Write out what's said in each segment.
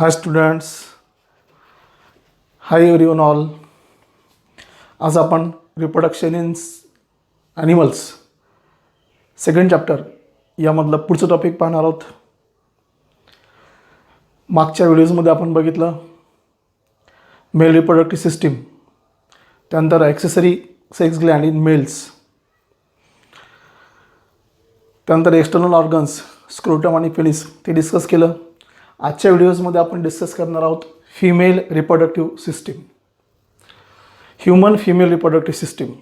Hi students, hi everyone all. आज आपण reproduction in animals second chapter यामधलं पुढचं टॉपिक पाहणार आहोत. मागच्या व्हिडिओजमध्ये आपण बघितलं मेल रिप्रोडक्टिव्ह सिस्टीम, त्यानंतर accessory sex gland in males, त्यानंतर एक्सटर्नल ऑर्गन्स स्क्रोटम आणि पेनिस ते डिस्कस केलं. आजच्या व्हिडिओजमध्ये आपण डिस्कस करणार आहोत female reproductive system, human female reproductive system.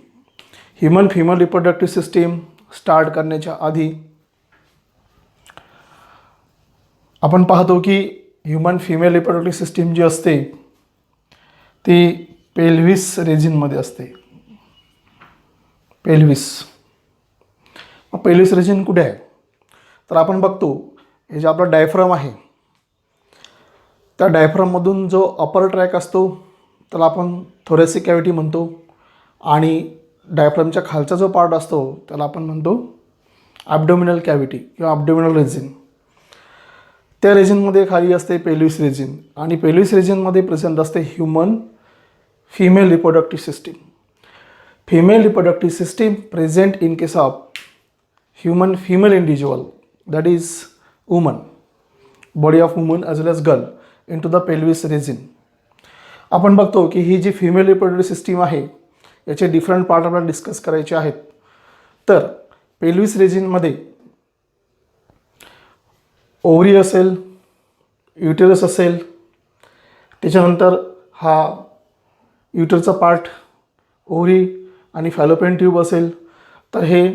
Human female reproductive system start करण्याच्या आधी आपण पाहतो की ह्युमन फिमेल रिप्रोडक्टिव्ह सिस्टीम जी असते ती पेल्व्हिस रिजनमध्ये असते. पेल्व्हिस रिजन कुठे आहे तर आपण बघतो हे जे आपला डायफ्राम आहे त्या डायफ्राममधून जो अपर ट्रॅक असतो त्याला आपण थोरॅसिक कॅव्हिटी म्हणतो, आणि डायफ्रामच्या खालचा जो पार्ट असतो त्याला आपण म्हणतो ॲब्डोमिनल कॅव्हिटी किंवा ॲब्डोमिनल रिजन. त्या रिजनमध्ये खाली असते पेल्व्हिस रिजन, आणि पेल्व्हिस रिजनमध्ये प्रेझेंट असते human female reproductive system. Female reproductive system present in case of human female individual, that is woman, body of woman as well as girl into the pelvis region. आपण बघतो की ही जी female reproductive system आहे याचे different part आपल्याला discuss करायचे आहेत. तर पेल्व्हिस रिजनमध्ये ओव्हरी असेल, युटेरस असेल, त्याच्यानंतर हा युटरचा पार्ट ओव्हरी आणि फॅलोपियन ट्यूब असेल, तर हे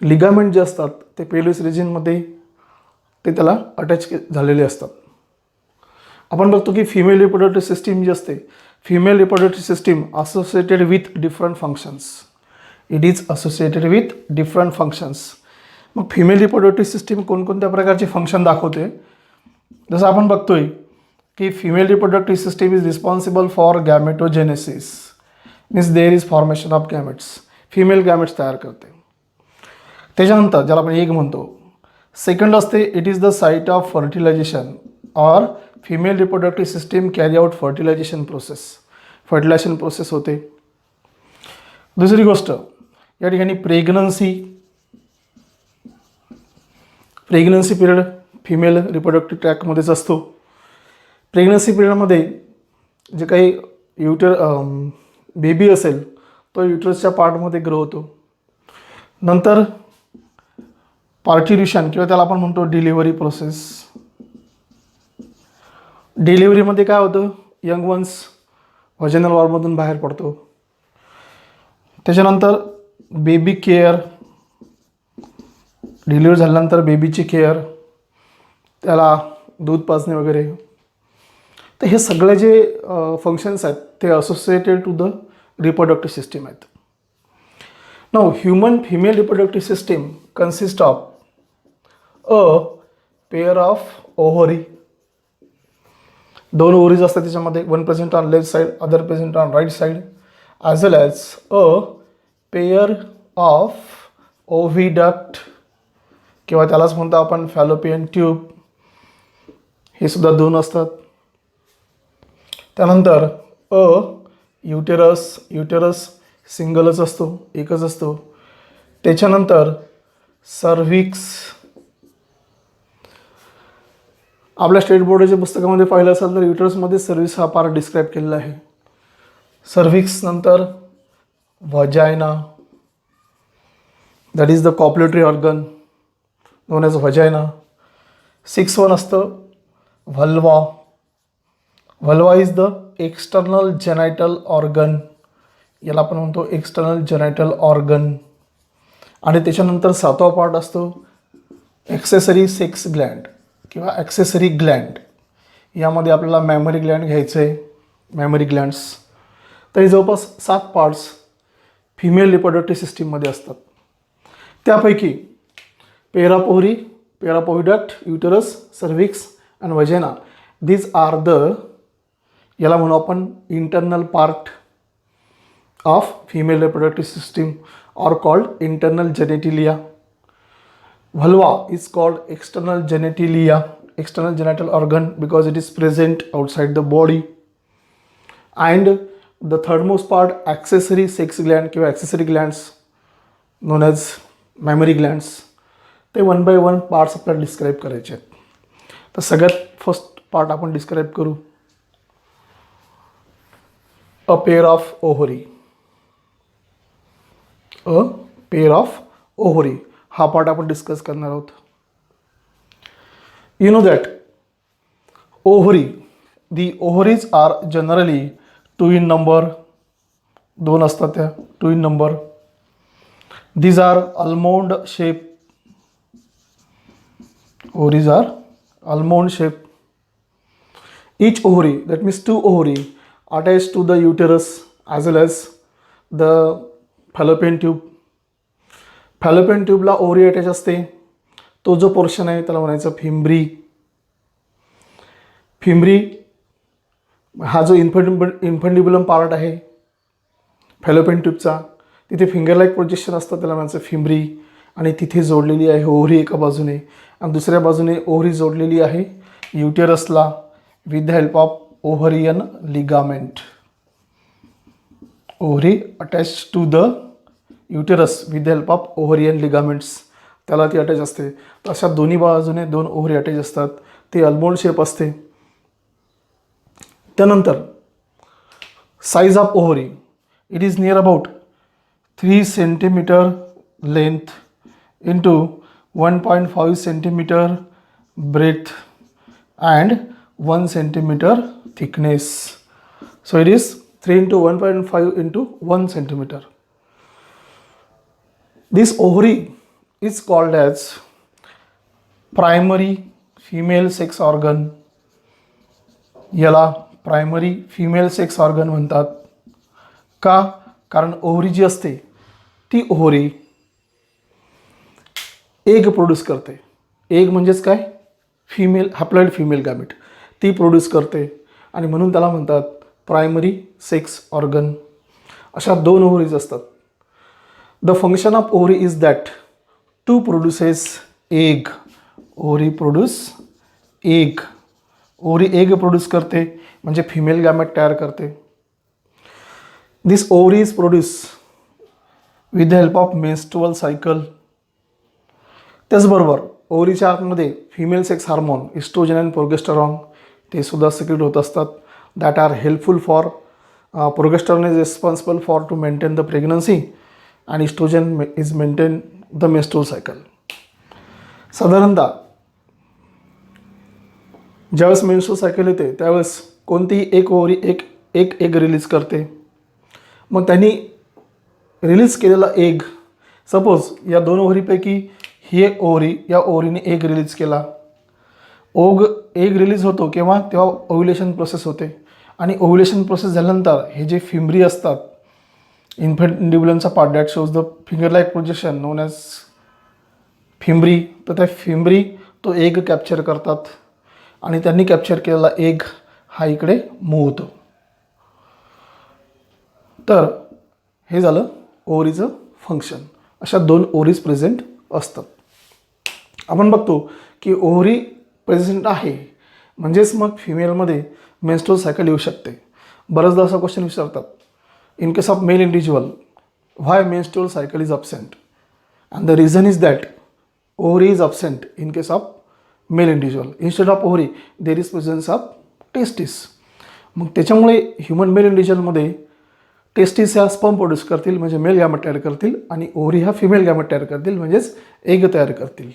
लिगामेंट जे असतात ते पेल्व्हिस रिजनमध्ये ते त्याला अटॅच झालेले असतात. आपण बघतो की फिमेल रिप्रोडक्टिव्ह सिस्टीम जी असते, female reproductive system associated with different functions. It is associated with different functions. मग फिमेल रिप्रोडक्टिव्ह सिस्टीम कोणकोणत्या प्रकारचे फंक्शन दाखवते, जसं आपण बघतोय की female reproductive system is responsible for gametogenesis, means there is formation of gametes, female gametes तयार करते. त्याच्यानंतर ज्याला आपण एग म्हणतो. सेकंड असते it is the site of fertilization, or female reproductive system carry out fertilization process होते. दुसरी गोष्ट या ठिकाणी प्रेग्नन्सी पिरियड फिमेल रिप्रोडक्टिव्ह ट्रॅकमध्येच असतो. प्रेग्नन्सी पिरियडमध्ये जे काही बेबी असेल तो युटरसच्या पार्टमध्ये ग्रो होतो. नंतर पार्ट्युलेशन किंवा त्याला आपण म्हणतो डिलिव्हरी प्रोसेस. डिलिव्हरीमध्ये काय होतं, यंग वन्स व्हॅजिनल वॉलमधून बाहेर पडतो. त्याच्यानंतर बेबी केअर, डिलिव्हरी झाल्यानंतर बेबीची केअर, त्याला दूध पाजणे वगैरे. तर हे सगळे जे फंक्शन्स आहेत ते associated to the reproductive system आहेत. Now human female reproductive system consist of a pair of ovary, दोन ओव्हरीज असतात त्याच्यामध्ये, one present on left side, other present on right side, as well as a pair of oviduct किंवा त्यालाच म्हणतो आपण fallopian tube, हे सुद्धा दोन असतात. त्यानंतर अ युटेरस सिंगलच असतो, एकच असतो. त्याच्यानंतर सर्व्हिक्स, आपल्या स्टेट बोर्डाच्या पुस्तकामध्ये पाहिलं असेल तर युटरसमध्ये सर्व्हिक्स हा पार्ट डिस्क्राईब केलेला आहे. सर्व्हिक्स नंतर vagina, that is the copulatory organ known as vagina. 6 असतं vulva. Vulva is the external genital organ, याला आपण म्हणतो एक्सटर्नल जेनायटल ऑर्गन. आणि त्याच्यानंतर 7वा पार्ट असतो ॲक्सेसरी सेक्स ग्लँड किंवा ॲक्सेसरी ग्लँड. यामध्ये आपल्याला मॅमरी ग्लँड घ्यायचं आहे, मॅमरी ग्लँड्स. तर हे जवळपास 7 पार्ट्स फिमेल रिप्रोडक्टिव्ह सिस्टीममध्ये असतात. त्यापैकी pair of ovary, pair of oviduct, uterus, cervix and vagina, these are the, याला म्हणू आपण internal part of female reproductive system or called internal genitalia. Vulva is called external genitalia external genital organ because it is present outside the body. And the third most part, accessory sex gland किंवा accessory glands known as mammary glands, ते one by one parts आपल्याला describe करायचे आहेत. तर सगळ्यात first part आपण describe करू, अ pair of ovary. A pair of ovary हा पार्ट आपण डिस्कस करणार आहोत. You know that the ovaries are generally 2 in number. दोन असतात त्या 2 in number. These are almond shape. Ovaries are almond shape. Each ovary, that means 2 ovary, attached to the uterus as well as the fallopian tube. Fallopian tube ला ovary attach असते. तो जो portion आहे त्याला म्हणायचं फिम्ब्री. फिम्ब्री हा जो इन्फंडिब्युलम part आहे फॅलोपियन ट्यूबचा, तिथे फिंगर लाईक प्रोजेक्शन असतं, त्याला म्हणायचं फिम्ब्री. आणि तिथे जोडलेली आहे ओव्हरी एका बाजूने आणि दुसऱ्या बाजूने ओव्हरी जोडलेली आहे युटेरसला with the help of ovarian ligament. Ovary attach to the uterus with the help of ovarian ligaments, त्याला ती अटॅच असते. तर अशा दोन्ही बाजूने 2 ओव्हरी अटॅच असतात. ते अल्मोंड शेप असते. त्यानंतर size of ovary, it is near about 3 centimetre length into 1.5 centimetre breath and 1 centimetre thickness. So it is 3 into 1.5 into 1 centimeter. This ovary is called as primary female sex organ. याला primary female sex organ म्हणतात. का? कारण ovary जी असते ती ovary egg produce करते. Egg म्हणजेच काय? Female haploid female gamete ती प्रोड्यूस करते आणि म्हणून त्याला म्हणतात प्रायमरी सेक्स ऑर्गन. अशा 2 ओव्हरीज असतात. The function of ovary is that to produces egg. Ovary produce egg. Ovary egg produce करते म्हणजे फिमेल गॅमेट तयार करते. This ovary is produce with the help of menstrual cycle. त्याचबरोबर ओव्हरीच्या आतमध्ये female sex hormone estrogen and progesterone ते सुद्धा secrete होत असतात. That are helpful for progesterone is responsible for to maintain the pregnancy and estrogen is maintain the menstrual cycle. साधारणतः ज्यावेळेस menstrual cycle येते त्यावेळेस कोणतीही एक ओव्हरी एक एग रिलीज करते. मग त्यांनी रिलीज केलेला एग, सपोज या 2 ओव्हरीपैकी ही एक ओव्हरी, या ओव्हरीने एग रिलीज केला. एग रिलीज होतो केव्हा? तेव्हा ओव्युलेशन प्रोसेस होते आणि ओव्युलेशन प्रोसेस झाल्यानंतर हे जे फिम्ब्री असतात इन्फंडिब्युलमचा part that shows the finger like projection known as fimbriae. तर त्या फिम्ब्री तो एग कॅप्चर करतात आणि त्यांनी कॅप्चर केलेला एग हा इकडे मूव्ह होतो. तर हे झालं ओव्हरीचं फंक्शन. अशा 2 ओव्हरीज प्रेझेंट असतात. आपण बघतो की ओव्हरी प्रेझेंट आहे म्हणजेच मग फिमेलमध्ये मेन्स्ट्रुअल सायकल येऊ शकते. बऱ्याचदा असा क्वेश्चन विचारतात, in case of male individual, why menstrual cycle is absent? And the reason is that ovary is absent in case of male individual. Instead of ovary, there is presence of testis. मग त्याच्यामुळे human mail इंडिव्हिज्युअलमध्ये testis ह्या sperm produce करतील म्हणजे mail gamete तयार करतील आणि ovary ह्या female gamete तयार करतील म्हणजेच एग तयार करतील.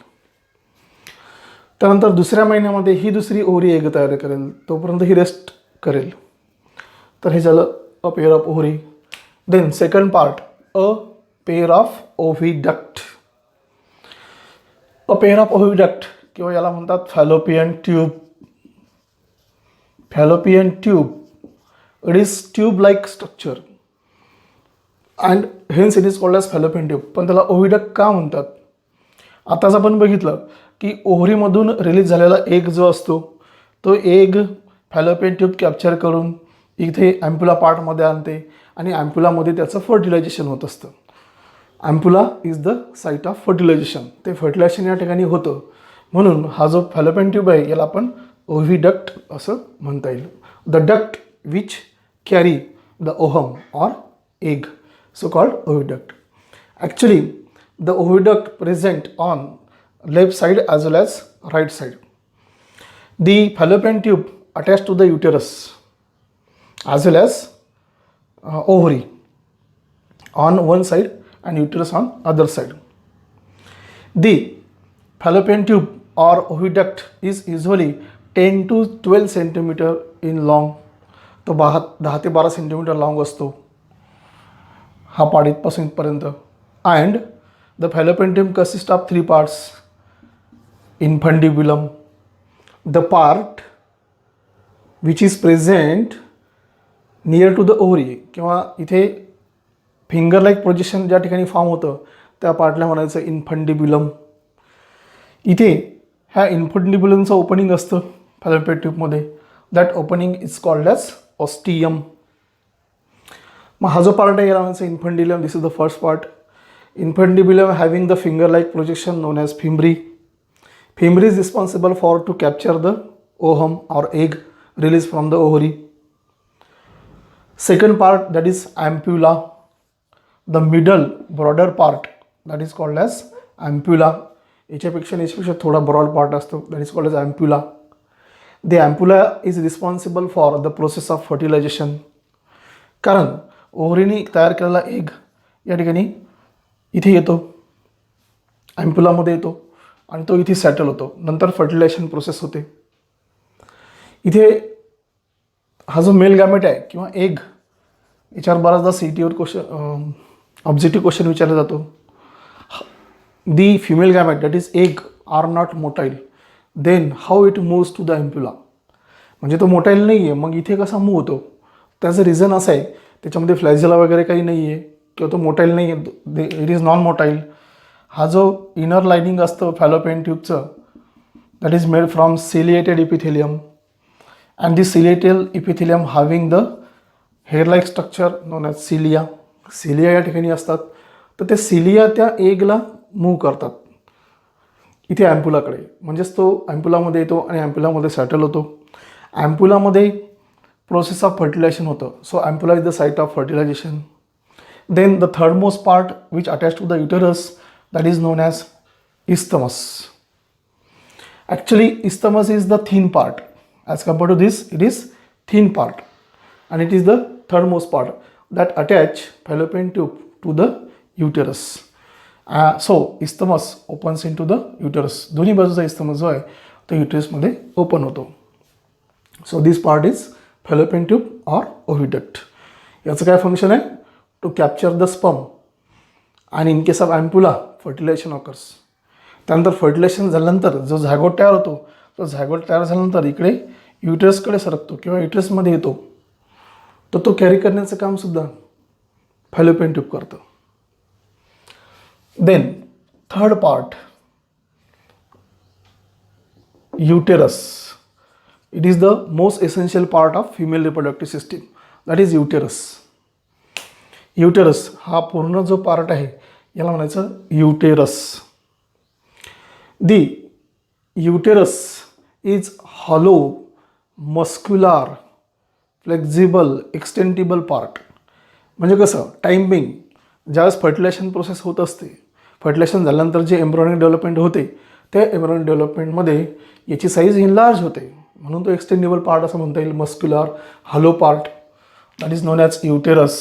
त्यानंतर दुसऱ्या महिन्यामध्ये ही दुसरी ओव्हरी एग तयार करेल, तोपर्यंत ही रेस्ट करेल. तर हे झालं अ pair of ovary. Then second part, a pair of oviduct. A pair of oviduct किंवा याला म्हणतात fallopian tube. Fallopian tube, it is tube like structure and hence it is called as fallopian tube. पण त्याला ओव्हिडक्ट का म्हणतात? आताच आपण बघितलं की ओव्हरीमधून रिलीज झालेला एग जो असतो तो एग फॅलोपियन ट्यूब कॅप्चर करून इथे ॲम्प्युला पार्टमध्ये आणते आणि ॲम्प्युलामध्ये त्याचं फर्टिलायझेशन होत असतं. Ampulla is the site of fertilization. ते फर्टिलायझेशन या ठिकाणी होतं म्हणून हा जो फॅलोपियन ट्यूब आहे याला आपण ओव्हिडक्ट असं म्हणता येईल. The duct which carry the ovum or egg, so called oviduct. Actually, the oviduct present on left side as well as right side. The fallopian tube attached to the uterus as well as ovary on one side and uterus on other side. The fallopian tube or oviduct is usually 10 to 12 centimeter in long. तो 10 ते 12 centimetre long असतो हा part इथपासून इथपर्यंत. And the fallopian tube consist of 3 parts. Infundibulum, the part which is present near to the ovary, किंवा इथे finger like projection ज्या ठिकाणी फॉर्म होतं त्या पार्टला म्हणायचं इन्फंडिब्युलम. इथे ह्या इन्फंडिब्युलमचं ओपनिंग असतं फॅलोपियन ट्यूबमध्ये. That opening is called as ostium. मग हा जो पार्ट आहे याला म्हणायचं infundibulum. This is the first part. Infundibulum having the finger like projection known as fimbriae. Fimbriae is responsible for to capture the ovum or egg release from the ovary. Second part that is ampulla. The middle broader part that is called as ampulla. याच्यापेक्षा थोडा broad part असतो that is called as ampulla. The ampulla is responsible for the process of fertilization. कारण ओव्हरीने तयार केलेला egg या ठिकाणी इथे येतो, ॲम्प्युलामध्ये येतो आणि तो इथे सॅटल होतो. नंतर फर्टिलायझेशन प्रोसेस होते. इथे हा जो मेल गॅमेट आहे किंवा एग, याच्यावर बराचदा CETवर क्वेश्चन ऑब्जेक्टिव्ह क्वेश्चन विचारला जातो. The female gamete that is egg are not motile, then how it moves to the ampulla. म्हणजे तो मोटाईल नाही आहे, मग इथे कसा मूव्ह होतो. त्याचं रिझन असं आहे त्याच्यामध्ये फ्लॅजेला वगैरे काही नाही आहे किंवा तो मोटाईल नाही आहे, इट इज नॉन मोटाईल. हा जो इनर लायनिंग असतं फॅलोपियन ट्यूबचं that is made from ciliated epithelium. And this ciliated epithelium having the hair like structure known as cilia. Cilia या ठिकाणी असतात. तर ते सिलिया त्या एगला मूव्ह करतात इथे ॲम्प्युलाकडे. म्हणजेच तो ॲम्प्युलामध्ये येतो आणि ॲम्प्युलामध्ये सॅटल होतो. ॲम्प्युलामध्ये प्रोसेस ऑफ फर्टिलायझेशन होतं. So ampulla is the site of fertilization. Then the third most part which attach to the uterus that is known as isthmus. Actually, isthmus is the thin part. As compared to this, it is thin part, and it is the third most part that attach fallopian tube to the uterus. So isthmus opens into the uterus. दोन्ही बाजूचा isthmus जो आहे तो uterusमध्ये open होतो. So this part is fallopian tube or oviduct. याचं काय function आहे? To capture the sperm आणि in case of ampulla fertilization occurs. त्यानंतर फर्टिलायझेशन झाल्यानंतर जो झायगोट तयार होतो तो झायगोट तयार झाल्यानंतर इकडे युटरसकडे सरकतो किंवा युटरसमध्ये येतो. तर तो कॅरी करण्याचं कामसुद्धा फॅलोपियन ट्यूब करतं. Then third part uterus. It is the most essential part of female reproductive system that is uterus. Uterus हा पूर्ण जो पार्ट आहे याला म्हणायचं uterus. The uterus is hollow, muscular, flexible, extensible part. म्हणजे कसं टायमिंग ज्यावेळेस फर्टिलायझेशन प्रोसेस होत असते, फर्टिलायझेशन झाल्यानंतर जे एम्ब्रियोनिक डेव्हलपमेंट होते त्या एम्ब्रियोनिक डेव्हलपमेंटमध्ये याची साईज इनलार्ज होते म्हणून तो एक्सटेंडेबल पार्ट असं म्हणता येईल. Muscular hollow part that is known as uterus.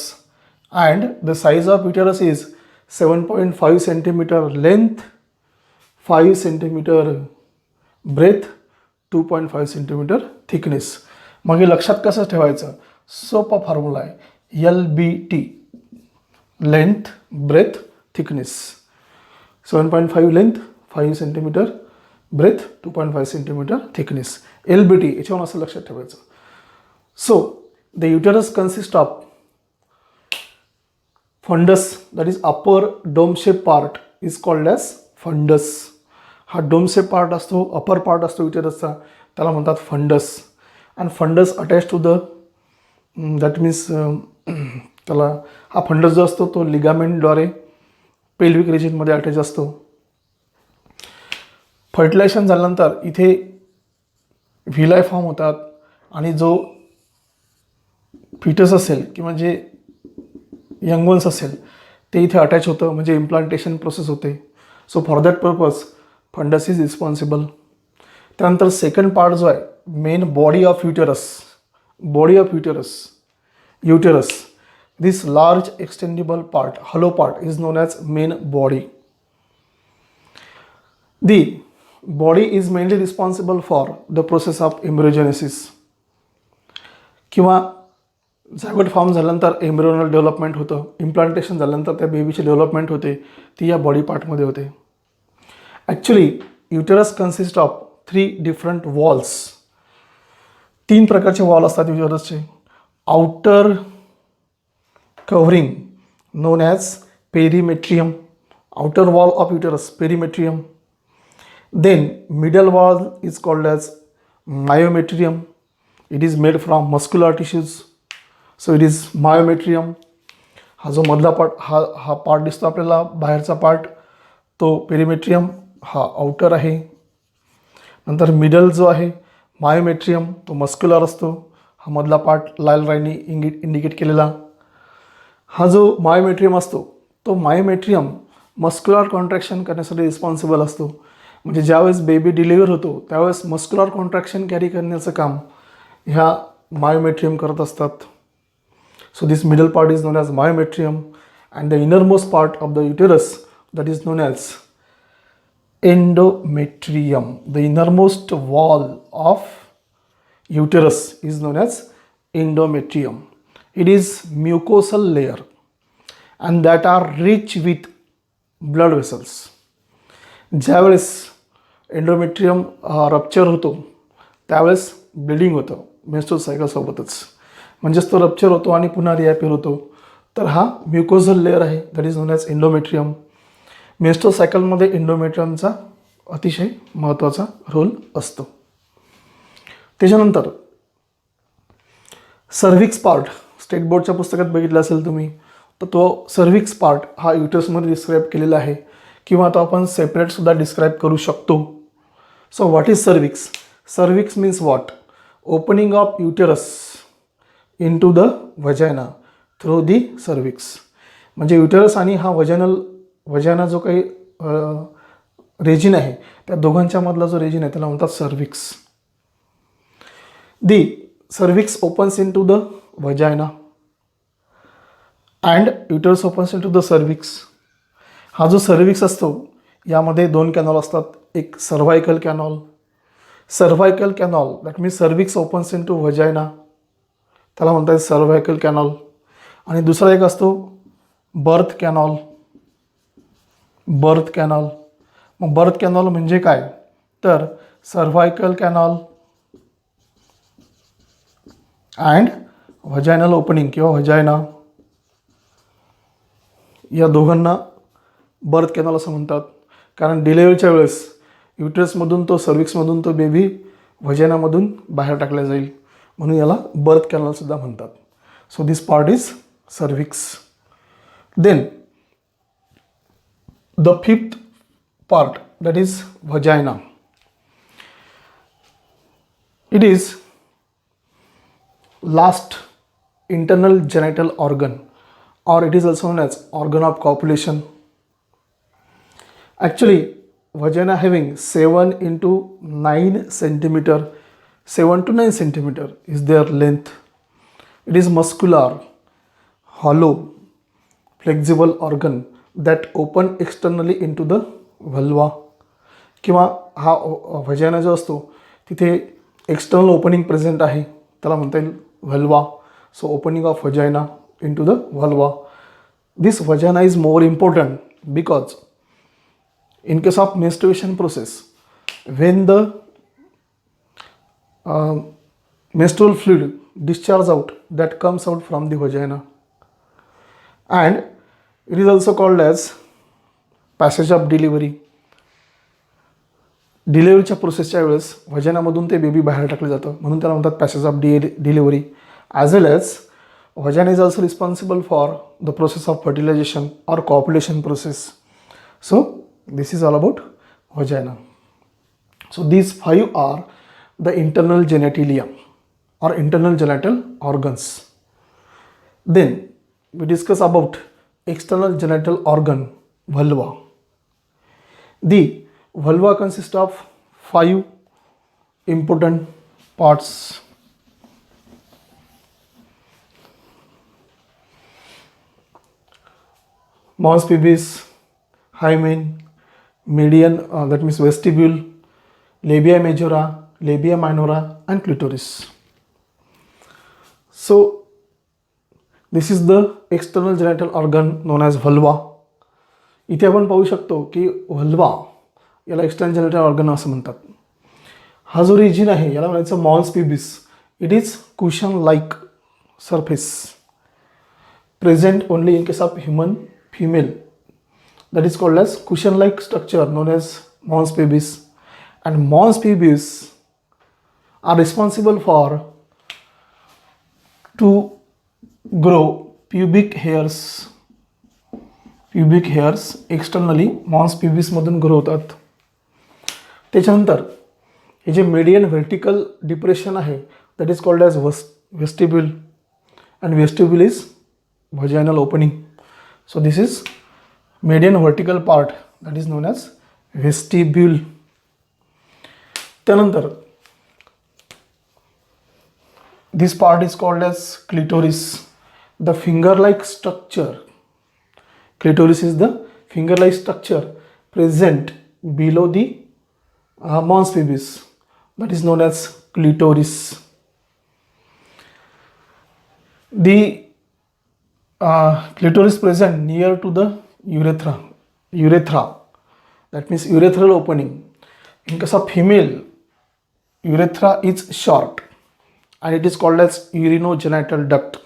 And the size of uterus is 7.5 centimetre length, 5 centimetre breadth, 2.5 centimetre thickness. मग हे लक्षात कसं ठेवायचं? सोपा फॉर्म्युला आहे, LBT length, breadth, thickness. 7.5 length, 5 centimetre breadth, 2.5 centimetre thickness. LBT याच्यावरून असं लक्षात ठेवायचं. So the uterus consist of fundus that is upper dome shape part is called as fundus. हा डोम शेप पार्ट असतो, अपर पार्ट असतो युटेरसचा, त्याला म्हणतात fundus. And fundus attach to the that means त्याला हा फंडस जो असतो तो लिगामेंटद्वारे पेल्विक रिजनमध्ये अटॅच असतो. फर्टिलायझेशन झाल्यानंतर इथे व्हिलाय फॉर्म होतात आणि जो फिटस असेल किंवा जे यंग वन्स असेल ते इथे अटॅच होतं, म्हणजे इम्प्लांटेशन प्रोसेस होते. So for that purpose fundus is responsible. त्यानंतर सेकंड पार्ट जो आहे, main body of uterus, this large extendable part, hollow part is known as main body. The body is mainly responsible for the process of embryogenesis. किंवा zygote form झाल्यानंतर embryonal development होतं, implantation झाल्यानंतर त्या बेबीची development होते, ती या body पार्टमध्ये होते. Actually uterus consist of 3 different walls. 3 प्रकारचे वॉल असतात युटेरसचे. Outer covering known as perimetrium, outer wall of uterus perimetrium. Then middle wall is called as myometrium. It is made from muscular tissues. So it is myometrium. हा जो मधला part हा part दिसतो आपल्याला बाहेरचा पार्ट, तो पेरिमेट्रियम हा आउटर आहे. नंतर मिडल जो आहे मायोमेट्रियम, तो मस्क्युलर असतो. हा मधला पार्ट लाल राईने इंडिकेट केलेला. हा जो मायोमेट्रियम असतो तो मायोमेट्रियम मस्क्युलर कॉन्ट्रॅक्शन करण्यासाठी रिस्पॉन्सिबल असतो. म्हणजे ज्यावेळेस बेबी डिलिव्हर होतो त्यावेळेस मस्क्युलर कॉन्ट्रॅक्शन कॅरी करण्याचं काम ह्या मायोमेट्रियम करत असतात. So this middle part is known as myometrium and the innermost part of the uterus that is known as endometrium. The innermost wall of uterus is known as endometrium. It is mucosal layer and that are rich with blood vessels. ज्यावेळेस endometrium rupture होतो त्यावेळेस bleeding होतं menstrual सायकलसोबतच, म्हणजेच तो rupture होतो आणि पुन्हा रिॲपिअर होतो. तर हा म्युकोझल लेअर आहे that is known as endometrium. Menstrual सायकलमध्ये एंडोमेट्रियमचा अतिशय महत्त्वाचा रोल असतो. त्याच्यानंतर सर्व्हिक्स पार्ट, स्टेट बोर्डच्या पुस्तकात बघितलं असेल तुम्ही, तर तो सर्व्हिक्स पार्ट हा युटरसमध्ये डिस्क्राईब केलेला आहे किंवा तो आपण सेपरेटसुद्धा डिस्क्राईब करू शकतो. So what is cervix? Cervix means what? Opening of uterus into the vagina through the cervix. म्हणजे युटेरस आणि हा वजायना जो काही रेजिन आहे त्या दोघांच्या मधला जो रेजिन आहे त्याला म्हणतात cervix. The cervix opens into the vagina and uterus opens into the cervix. हा जो सर्व्हिक्स असतो यामध्ये 2 कॅनॉल असतात. एक cervical canal that means cervix opens into vagina, त्याला म्हणतात सर्व्हायकल कॅनॉल. आणि दुसरा एक असतो बर्थ कॅनॉल. मग बर्थ कॅनॉल म्हणजे काय? तर cervical canal and vaginal opening किंवा व्हजायना, या दोघांना बर्थ कॅनॉल असं म्हणतात. कारण डिलेव्हरीच्या वेळेस युटरसमधून तो सर्व्हिक्समधून तो बेबी व्हजायनामधून बाहेर टाकला जाईल, म्हणून याला बर्थ कॅनॉलसुद्धा म्हणतात. So this part is cervix. Then the 5th part, that is vagina. It is last internal genital organ, or it is also known as organ of copulation. Actually vagina having 7 into 9 centimeter, 7 to 9 centimeter is their length. It is muscular, hollow, flexible organ that open externally into the vulva. किंवा हा व्हजायना जो असतो तिथे external opening present आहे, त्याला म्हणता येईल vulva. So opening of vagina into the vulva. This vagina is more important because in case of menstruation process, when the menstrual fluid discharge out, that comes out from the vagina, and it is also called as passage of delivery. डिलिव्हरीच्या प्रोसेसच्या वेळेस व्हजायनामधून ते baby बाहेर टाकलं जातं, म्हणून त्याला म्हणतात passage of delivery. As well as vagina is also responsible for the process of fertilization or copulation process. So this is all about vagina. So these five are the internal genitalia or internal genital organs. Then we discuss about external genital organ, vulva. The vulva consists of five important parts. Mons pubis, hymen, median, that means vestibule, labia majora, labia minora, and clitoris. So this is the external genital organ known as vulva. इथे आपण पाहू शकतो की व्हल्वा याला external genital organ असं म्हणतात. हा जो रिजन आहे याला म्हणायचं mons pubis. It is cushion like surface present only in case of human female, that is called as cushion like structure known as mons pubis, and mons pubis are responsible for to grow pubic hairs externally mons pubis मधून grow होतात. त्याच्यानंतर हे जे median vertical depression आहे that is called as vestibule, and vestibule is vaginal opening. So this is median vertical part that is known as vestibule. त्यानंतर this part is called as clitoris, the finger-like structure. Clitoris is the finger-like structure present below the mons pubis, that is known as clitoris. The clitoris present near to the urethra, that means urethral opening. In case of female, urethra is short and it is called as urinogenital duct.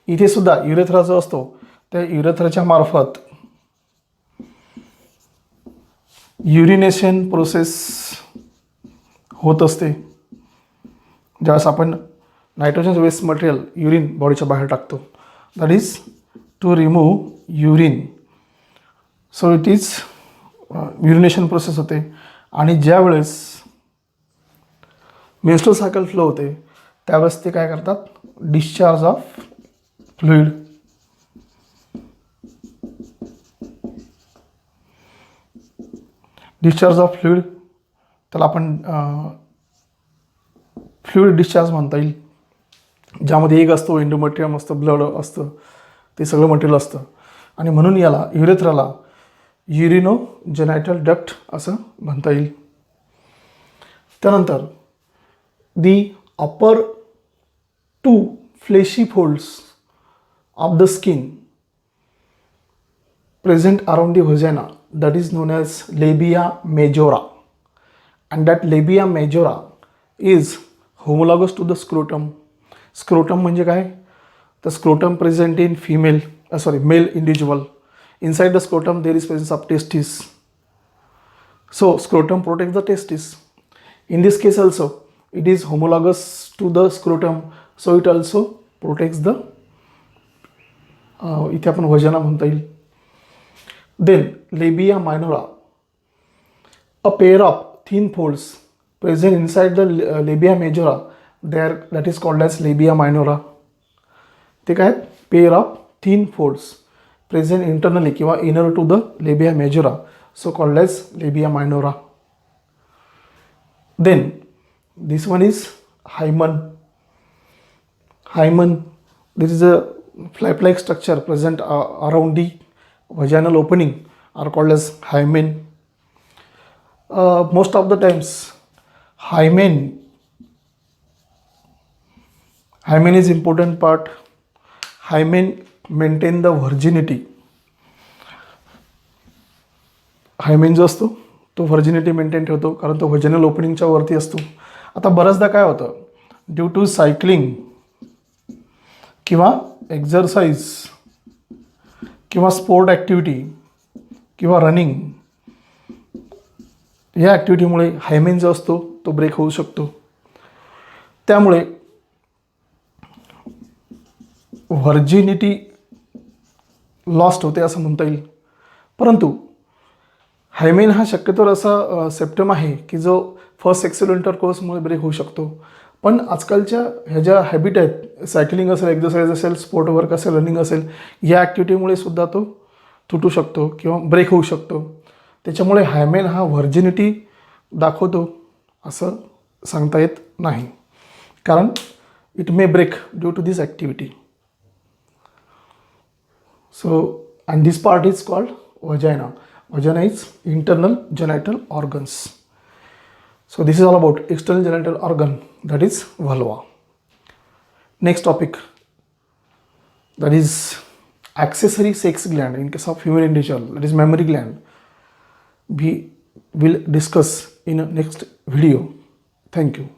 इथे सुद्धा urethra जो असतो त्या युरेथ्राच्या मार्फत युरिनेशन process होत असते. ज्यावेळेस आपण नायट्रोजन वेस्ट मटेरियल युरिन बॉडीच्या बाहेर टाकतो, that is to remove urine. So it is urination process होते. आणि ज्या वेळेस मेन्स्ट्रुअल सायकल फ्लो होते त्यावेळेस ते काय करतात, discharge of fluid. Discharge of fluid त्याला आपण फ्लुइड डिस्चार्ज म्हणता येईल. ज्यामध्ये एक असतो एंडोमेट्रियम असतं, ब्लड असतं, ते सगळं मटेरियल असतं. आणि म्हणून याला युरेथ्राला युरिनोजेनायटल डक्ट असं म्हणता येईल. त्यानंतर the upper two fleshy folds of the skin present around the vagina, that is known as labia majora, and that labia majora is homologous to the scrotum. Scrotum म्हणजे काय, the scrotum present in male individual. Inside the scrotum there is presence of testis. So scrotum protects the testis. In this case also it is homologous to the scrotum, so it also protects the इथे आपण vagina म्हणता येईल. Then labia minora, a pair of thin folds present inside the labia majora, there that is called as labia minora. ते काय, pair of thin folds present internally किंवा inner to the labia majora, so called as labia minora. Then this one is hymen. Hymen, this is a flap-like structure present around the vaginal opening, are called as hymen. Most of the times hymen is important part. Hymen maintain the virginity. हायमेन जो असतो तो virginity maintain ठेवतो, कारण तो व्हर्जिनल ओपनिंगच्या वरती असतो. आता बऱ्याचदा काय होतं, ड्यू टू सायकलिंग किंवा एक्झरसाइज किंवा स्पोर्ट ॲक्टिव्हिटी किंवा रनिंग या ॲक्टिव्हिटीमुळे हायमेन जो असतो तो ब्रेक होऊ शकतो. त्यामुळे व्हर्जिनिटी लॉस्ट होते असं म्हणता येईल. परंतु हायमेन हा शक्यतोवर असा सेप्टम आहे की जो फर्स्ट सेक्सुअल इंटरकोर्समुळे ब्रेक होऊ शकतो. पण आजकालच्या ह्या ज्या हॅबिट आहेत, सायकलिंग असेल, एक्झरसाईज असेल, स्पोर्ट वर्क असेल, रनिंग असेल, या ॲक्टिव्हिटीमुळे सुद्धा तो तुटू शकतो किंवा ब्रेक होऊ शकतो. त्याच्यामुळे हायमेन हा व्हर्जिनिटी दाखवतो असं सांगता येत नाही, कारण it may break due to this activity. So, and this part is called vagina. Vagina is internal genital organs. So this is all about external genital organ, that is vulva. Next topic, that is accessory sex gland in case of female individual, that is mammary gland. We will discuss in a next video. Thank you.